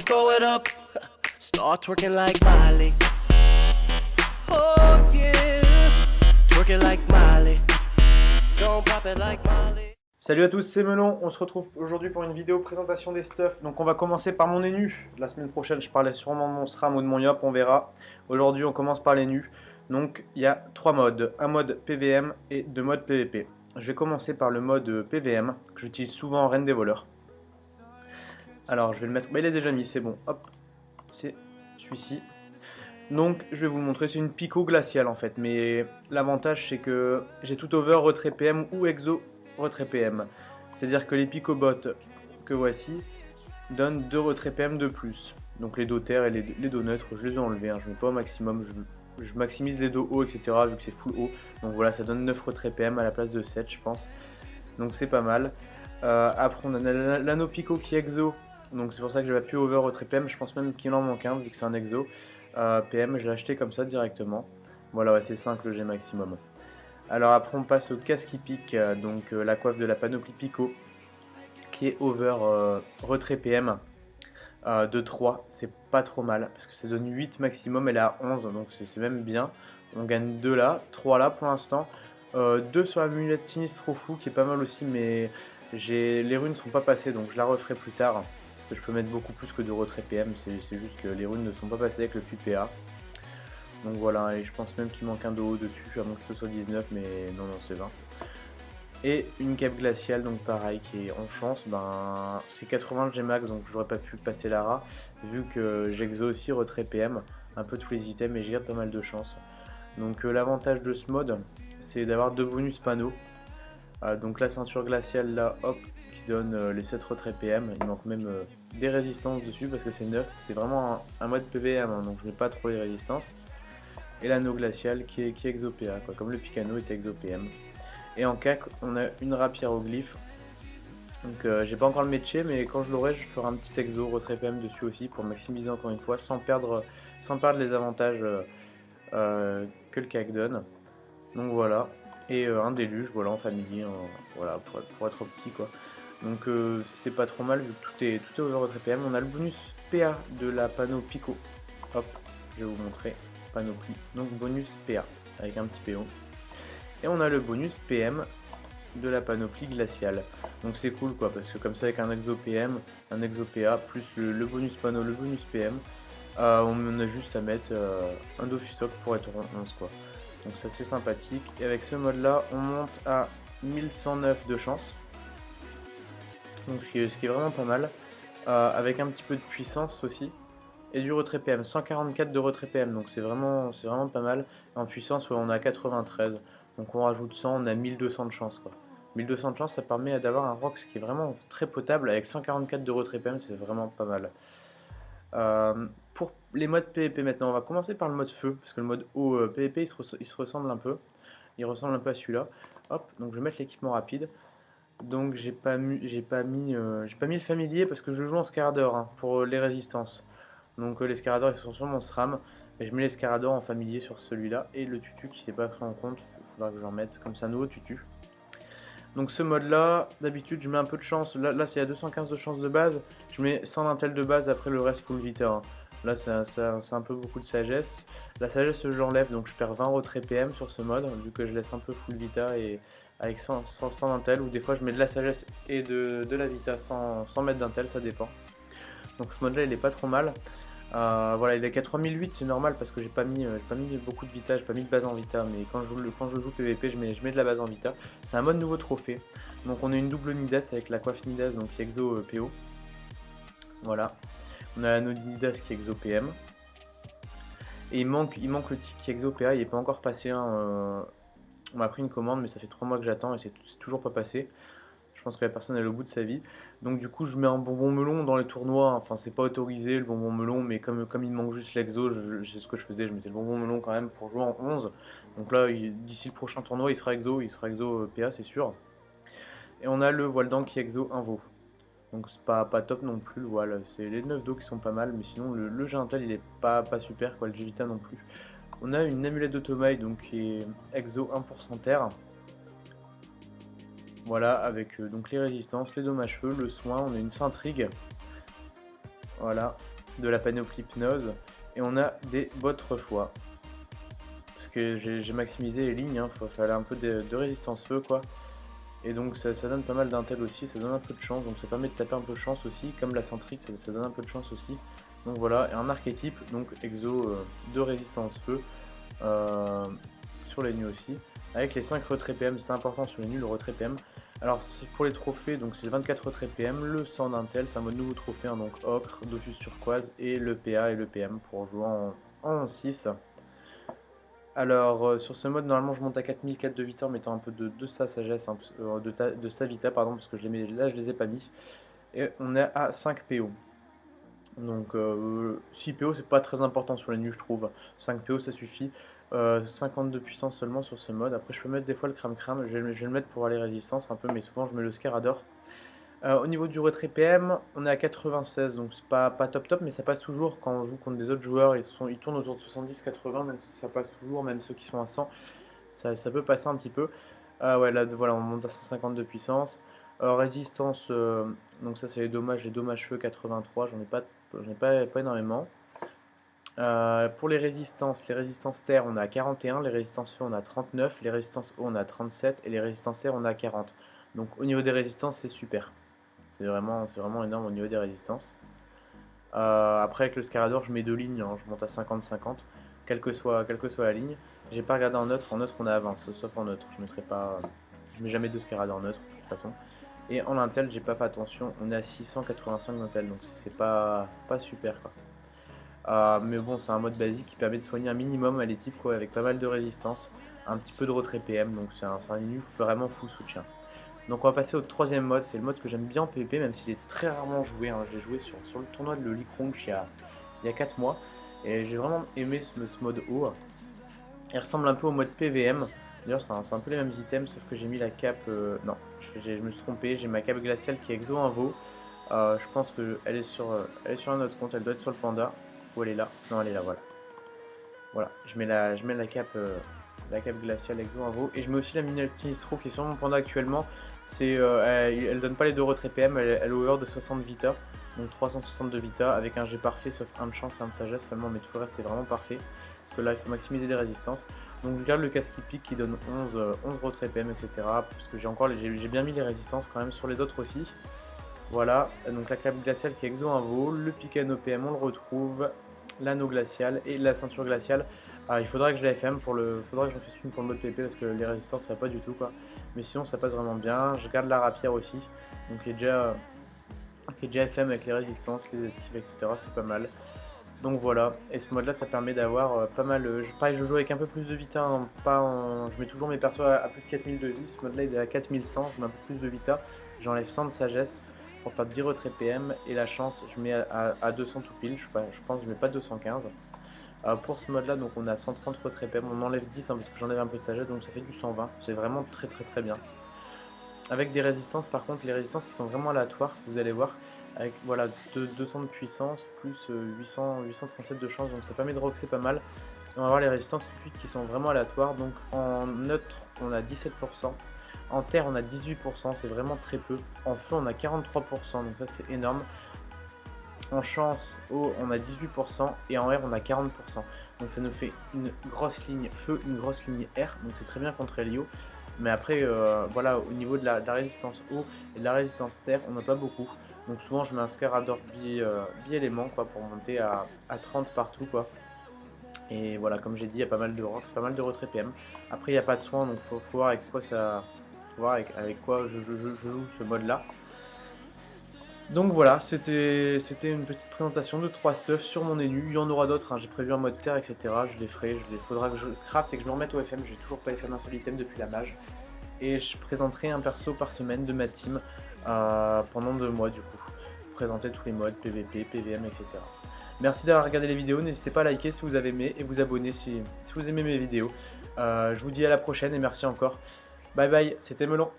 throw it up, start twerking like Miley. Oh yeah, twerking like Miley. Don't pop it like Miley. Salut à tous, c'est Melon, on se retrouve aujourd'hui pour une vidéo présentation des stuffs. Donc on va commencer par mon nu. La semaine prochaine je parlais sûrement de mon SRAM ou de mon YOP, on verra. Aujourd'hui on commence par les nus. Donc il y a 3 modes, un mode PVM et 2 modes PVP. Je vais commencer par le mode PVM, que j'utilise souvent en Reine des voleurs. Alors je vais le mettre, il est déjà mis, c'est bon, hop, c'est celui-ci. Donc je vais vous le montrer, c'est une Pico glaciale en fait, mais l'avantage c'est que j'ai tout over retrait PM ou exo retrait PM. C'est-à-dire que les Picobots que voici donnent 2 retraits PM de plus. Donc les dos terre et les dos neutres, je les ai enlevés, hein. Je ne mets pas au maximum, je maximise les dos hauts, etc. vu que c'est full haut. Donc voilà, ça donne 9 retraits PM à la place de 7 je pense. Donc c'est pas mal. Après on a l'anneau Pico qui est exo. Donc c'est pour ça que je vais plus over retrait PM, je pense même qu'il en manque un vu que c'est un exo. PM, je l'ai acheté comme ça directement. Voilà, ouais, c'est 5 le G maximum. Alors après on passe au casque qui pique, donc la coiffe de la panoplie Pico qui est over retrait PM de 3, c'est pas trop mal parce que ça donne 8 maximum, elle est à 11 donc c'est même bien. On gagne 2 là, 3 là pour l'instant, 2 sur la mulette sinistre fou qui est pas mal aussi, mais les runes sont pas passées donc je la referai plus tard parce que je peux mettre beaucoup plus que de retrait PM, c'est juste que les runes ne sont pas passées avec le QPA. Donc voilà, et je pense même qu'il manque un dos dessus, à moins que ce soit 19, mais non, c'est 20. Et une cape glaciale, donc pareil, qui est en chance, ben c'est 80 Gmax, donc j'aurais pas pu passer Lara, vu que j'exo aussi retrait PM, un peu tous les items, et je garde pas mal de chance. Donc l'avantage de ce mode, c'est d'avoir 2 bonus panneaux. Donc la ceinture glaciale là, hop, qui donne les 7 retraits PM, il manque même des résistances dessus parce que c'est neuf, c'est vraiment un mode PVM, hein, donc je n'ai pas trop les résistances. Et l'anneau glacial qui est exo PA, quoi, comme le Picano est exo PM. Et en cac, on a une râpe hiéroglyphe. Donc j'ai pas encore le métier, mais quand je l'aurai, je ferai un petit exo retrait PM dessus aussi pour maximiser encore une fois, sans perdre les avantages que le cac donne. Donc voilà, et un déluge, voilà, en familier, voilà, pour être petit quoi. Donc c'est pas trop mal vu que tout est over retrait PM. On a le bonus PA de la panneau Pico. Hop, je vais vous montrer. Panoplie, donc bonus PA avec un petit PO. Et on a le bonus PM de la panoplie glaciale. Donc c'est cool quoi, parce que comme ça avec un exo PM, un exo PA, plus le bonus panneau, le bonus PM, on a juste à mettre un Dofusoc pour être en 11 quoi. Donc ça c'est sympathique. Et avec ce mode là, on monte à 1109 de chance. Donc ce qui est vraiment pas mal. Avec un petit peu de puissance aussi. Et du retrait PM, 144 de retrait PM, donc c'est vraiment pas mal. En puissance, ouais, on a 93, donc on rajoute 100, on a 1200 de chance quoi. 1200 de chance, ça permet d'avoir un Rox qui est vraiment très potable, avec 144 de retrait PM, c'est vraiment pas mal. Pour les modes PvP maintenant, on va commencer par le mode feu, parce que le mode eau PvP il se ressemble un peu. Il ressemble un peu à celui-là. Hop, donc je vais mettre l'équipement rapide. Donc j'ai pas mis le familier parce que je joue en Scarador hein, pour les résistances. Donc les Scaradors ils sont sur mon SRAM, et je mets les Scaradors en familier sur celui-là, et le tutu qui s'est pas pris en compte, il faudra que j'en mette, comme c'est un nouveau tutu. Donc ce mode là, d'habitude je mets un peu de chance, là c'est à 215 de chance de base, je mets 100 d'intel de base, après le reste full vita. Hein. Là c'est un peu beaucoup de sagesse. La sagesse je l'enlève, donc je perds 20 retraits PM sur ce mode, vu que je laisse un peu full vita et avec 100 d'intel, ou des fois je mets de la sagesse et de la vita sans mettre d'intel, ça dépend. Donc ce mode là il est pas trop mal. Voilà, il est qu'à 3008, c'est normal parce que j'ai pas mis beaucoup de vita, j'ai pas mis de base en vita, mais quand je joue PVP, je mets de la base en vita. C'est un mode nouveau trophée. Donc on a une double Nidas avec la coiffe Nidas, donc qui est exo PO. Voilà. On a l'anneau Nidas qui est exo PM. Et il manque le tic qui est exo PA, il est pas encore passé. Hein, on m'a pris une commande, mais ça fait 3 mois que j'attends et c'est toujours pas passé. Je pense que la personne est au bout de sa vie. Donc du coup je mets un bonbon melon dans les tournois, enfin c'est pas autorisé le bonbon melon, mais comme il manque juste l'exo, c'est ce que je faisais, je mettais le bonbon melon quand même pour jouer en 11. Donc là d'ici le prochain tournoi il sera exo PA c'est sûr. Et on a le Voildan qui est exo invo. Donc c'est pas top non plus le voile, c'est les 9 d'eau qui sont pas mal, mais sinon le Gintal il est pas super quoi, le Givita non plus. On a une amulette d'automail donc qui est exo 1% terre. Voilà, avec donc les résistances, les dommages feu, le soin, on a une Saint-Trigue. Voilà, de la panoplie Hypnose. Et on a des bottes refroid. Parce que j'ai maximisé les lignes, hein, fallait un peu de résistance feu quoi. Et donc ça donne pas mal d'intel aussi, ça donne un peu de chance, donc ça permet de taper un peu de chance aussi, comme la Centric, ça donne un peu de chance aussi. Donc voilà, et un archétype, donc exo de résistance feu sur les nus aussi, avec les 5 retraits PM, c'est important sur les nus le retrait PM. Alors pour les trophées, donc c'est le 24 retraits PM, le 100 d'intel, c'est un mode nouveau trophée, hein, donc ocre, Dofus turquoise, et le PA et le PM pour jouer en 6. Alors sur ce mode normalement je monte à 4004 de vita en mettant un peu de sa sagesse, hein, de sa vita pardon, parce que là je les ai pas mis. Et on est à 5 PO. Donc 6 PO c'est pas très important sur les nus je trouve. 5 PO ça suffit. 50 de puissance seulement sur ce mode. Après je peux mettre des fois le crame, je vais le mettre pour aller résistance un peu, mais souvent je mets le Scarador. Au niveau du retrait PM, on est à 96, donc c'est pas top, mais ça passe toujours quand on joue contre des autres joueurs, ils tournent autour de 70-80, donc ça passe toujours, même ceux qui sont à 100, ça peut passer un petit peu. Ouais, là voilà, on monte à 150 de puissance. Résistance, donc ça c'est les dommages feu 83, j'en ai pas énormément. Pour les résistances terre on est à 41, les résistances feu on a 39, les résistances eau on a 37 et les résistances air on a 40. Donc au niveau des résistances c'est super. C'est vraiment énorme au niveau des résistances. Après avec le Scarador je mets 2 lignes, hein, je monte à 50-50, quelle que soit la ligne. J'ai pas regardé en neutre on est à 20, sauf en neutre, je mets jamais de Scarador neutre de toute façon. Et en intel j'ai pas fait attention, on est à 685 d'intel, donc c'est pas super quoi. Mais bon c'est un mode basique qui permet de soigner un minimum à les types quoi, avec pas mal de résistance, un petit peu de retrait PM, donc c'est un menu vraiment full soutien. Donc on va passer au troisième mode, c'est le mode que j'aime bien en PvP même s'il est très rarement joué, hein. J'ai joué sur le tournoi de Likrong il y a 4 mois et j'ai vraiment aimé ce mode haut. Il ressemble un peu au mode PVM, d'ailleurs c'est un peu les mêmes items sauf que j'ai mis la cape, non je me suis trompé, j'ai ma cape glaciale qui est exo invo. Je pense qu'elle est sur un autre compte, elle doit être sur le panda, ou elle est là, non elle est là, voilà, je mets la cape glaciale exo invo et je mets aussi la mini Sinistro qui est sur mon panda actuellement. Elle donne pas les 2 retraits PM, elle over de 60 vita, donc 362 vita avec un G parfait sauf un de chance et un de sagesse seulement, mais tout le reste c'est vraiment parfait parce que là il faut maximiser les résistances. Donc je garde le casque pique qui donne 11 retraits PM etc, parce que j'ai bien mis les résistances quand même sur les autres aussi. Voilà, donc la cape glaciale qui est exo invo, le Picano PM on le retrouve, l'anneau glacial et la ceinture glaciale. Alors, il faudrait que je la FM faudrait que j'en fasse une pour le mode PP parce que les résistances ça va pas du tout quoi. Mais sinon ça passe vraiment bien. Je garde la rapière aussi, donc qui est déjà FM avec les résistances, les esquives etc, c'est pas mal. Donc voilà, et ce mode là ça permet d'avoir pas mal, pareil je joue avec un peu plus de vita, hein, je mets toujours mes persos à plus de 4000 de vie, ce mode là il est à 4100, je mets un peu plus de vita, j'enlève 100 de sagesse pour faire 10 retraits PM et la chance je mets à 200 tout pile, je pense que je mets pas 215. Pour ce mode là donc on a 130 retraits PM, on enlève 10 hein, parce que j'enlève un peu de sagesse donc ça fait du 120, c'est vraiment très bien. Avec des résistances par contre, les résistances qui sont vraiment aléatoires, vous allez voir, avec voilà 200 de puissance plus 837 de chance, donc ça permet de roxer pas mal. On va voir les résistances tout de suite qui sont vraiment aléatoires, donc en neutre on a 17%, en terre on a 18%, c'est vraiment très peu, en feu on a 43%, donc ça c'est énorme. En chance, eau, on a 18% et en air, on a 40%. Donc ça nous fait une grosse ligne feu, une grosse ligne air. Donc c'est très bien contre Helio. Mais après, voilà, au niveau de la résistance eau et de la résistance terre, on n'a pas beaucoup. Donc souvent, je mets un Scarador bi-élément quoi, pour monter à 30 partout. Quoi. Et voilà, comme j'ai dit, il y a pas mal de rocks, pas mal de retraits PM. Après, il n'y a pas de soin, donc faut voir avec quoi avec quoi je joue ce mode-là. Donc voilà, c'était une petite présentation de 3 stuffs sur mon élu. Il y en aura d'autres, hein. J'ai prévu un mode terre, etc. Je les ferai, faudra que je craft et que je me remette au FM. J'ai toujours pas FM un seul item depuis la mage. Et je présenterai un perso par semaine de ma team pendant 2 mois du coup. Présenter tous les modes, PVP, PVM, etc. Merci d'avoir regardé les vidéos, n'hésitez pas à liker si vous avez aimé et vous abonner si vous aimez mes vidéos. Je vous dis à la prochaine et merci encore. Bye bye, c'était Melon.